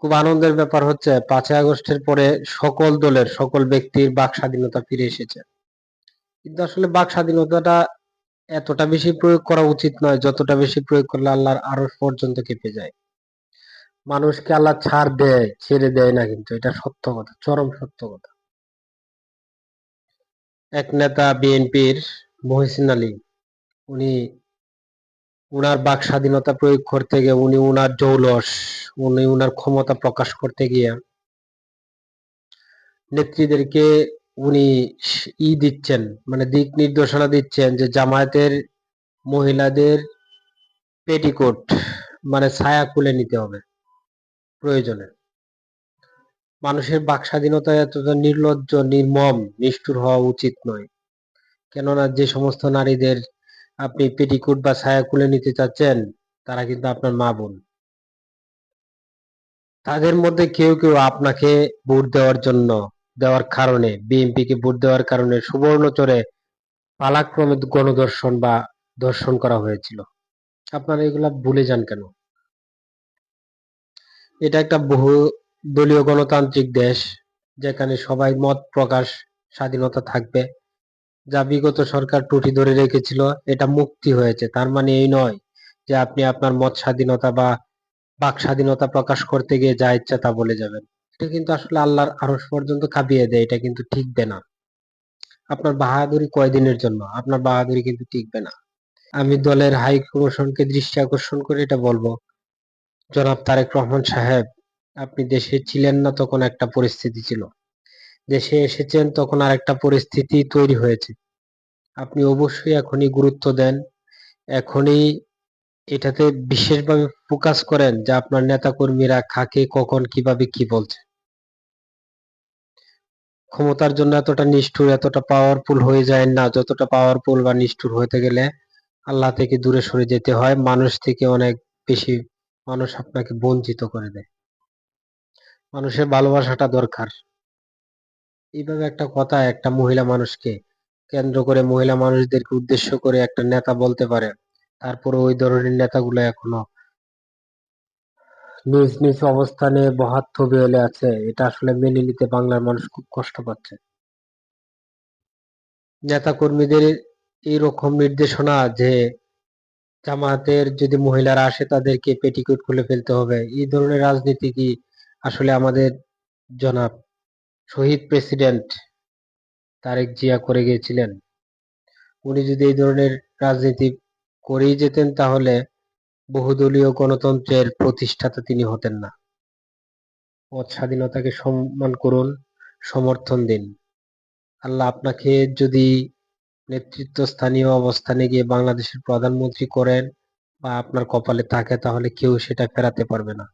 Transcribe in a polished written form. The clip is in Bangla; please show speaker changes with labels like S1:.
S1: খুব আনন্দের ব্যাপার হচ্ছে 5ই আগস্টের পরে সকল দলের সকল ব্যক্তির বাক স্বাধীনতা ফিরে এসেছে। কিন্তু আসলে বাক স্বাধীনতাটা এতটা বেশি প্রয়োগ করা উচিত নয়, যতটা বেশি প্রয়োগ করলে আল্লাহর আরশ পর্যন্ত কেঁপে যায়। মানুষকে আল্লাহ ছাড় দেয়, ছেড়ে দেয় না, কিন্তু এটা সত্য কথা, চরম সত্য কথা। এক নেতা বিএনপির মহসিন আলী, উনি উনার বাক স্বাধীনতা প্রয়োগ করতে গিয়ে উনি উনার জৌলস, উনি উনার ক্ষমতা প্রকাশ করতে গিয়ে নেত্রীদেরকে উনি দিচ্ছেন, মানে দিক নির্দেশনা দিচ্ছেন যে জামায়াতের মহিলাদের পেটিকোট মানে ছায়া খুলে নিতে হবে প্রয়োজনে। মানুষের বাক স্বাধীনতা এতটা নির্লজ্জ, নির্মম, নিষ্ঠুর হওয়া উচিত নয়। কেননা যে সমস্ত নারীদের আপনি পেটিকোট বা ছায়া খুলে নিতে চাচ্ছেন, তারা কিন্তু আপনার মা বোন। তাদের মধ্যে কেউ কেউ আপনাকে ভোট দেওয়ার কারণে, বিএনপিকে ভোট দেওয়ার কারণে সুবর্ণচরে পালাক্রমে গণধর্ষণ বা ধর্ষণ করা হয়েছিল। আপনারা এগুলা ভুলে যান কেন? এটা একটা বহু দলীয় গণতান্ত্রিক দেশ, যেখানে সবাই মত প্রকাশ স্বাধীনতা থাকবে। যা বিগত সরকার টুটি ধরে রেখেছিল, এটা মুক্তি হয়েছে। তার মানে এই নয় যে আপনি আপনার মত স্বাধীনতা বা বাক স্বাধীনতা প্রকাশ করতে গিয়ে যা ইচ্ছা তা বলে যাবেন। এটা কিন্তু আসলে আল্লাহর আরশ পর্যন্ত কাঁপিয়ে দেয়। এটা কিন্তু টিকবে না। আপনার বাহাদুরি কয়দিনের জন্য, আপনার বাহাদুরি কিন্তু টিকবে না। আমি দলের হাই কমিশনকে দৃষ্টি আকর্ষণ করে এটা বলবো, জনাব তারেক রহমান সাহেব, আপনি দেশে ছিলেন না তখন একটা পরিস্থিতি ছিল, দেশে এসেছেন তখন আর একটা পরিস্থিতি তৈরি হয়েছে। আপনি অবশ্যই এখনই গুরুত্ব দেন, এখনই এটাতে বিশেষভাবে ফোকাস করেন যে আপনার নেতাকর্মীরা কাকে কখন কিভাবে কি বলছে। ক্ষমতার জন্য এতটা নিষ্ঠুর, এতটা পাওয়ারফুল হয়ে যায় না, যতটা পাওয়ারফুল বা নিষ্ঠুর হতে গেলে আল্লাহ থেকে দূরে সরে যেতে হয়, মানুষ থেকে অনেক বেশি। মানুষ আপনাকে বঞ্চিত করে দেয়। মানুষের ভালোবাসাটা দরকার। এইভাবে একটা কথা একটা মহিলা মানুষকে কেন্দ্র করে, মহিলা মানুষদেরকে উদ্দেশ্য করে একটা নেতা বলতে পারে, তারপরে ওই ধরনের নেতাগুলো এখনো নিজ নিজ অবস্থানে বহাত তবিয়লে আছে। এটা আসলে মেনে নিতে বাংলার মানুষ খুব কষ্ট পাচ্ছে। নেতা কর্মীদের এইরকম নির্দেশনা যে জামায়াতের যদি মহিলারা আসে তাদেরকে পেটিকোট খুলে ফেলতে হবে, এই ধরনের রাজনীতি কি আসলে আমাদের জনাব শহীদ প্রেসিডেন্ট তারেক জিয়া করে গিয়েছিলেন? উনি যদি এই ধরনের রাজনীতি করেই যেতেন, তাহলে বহুদলীয় গণতন্ত্রের প্রতিষ্ঠাতা তিনি হতেন না। মত স্বাধীনতাকে সম্মান করুন, সমর্থন দিন। আল্লাহ আপনাকে যদি নেতৃত্বস্থানীয় অবস্থানে গিয়ে বাংলাদেশের প্রধানমন্ত্রী করেন বা আপনার কপালে থাকে, তাহলে কেউ সেটা ফেরাতে পারবে না।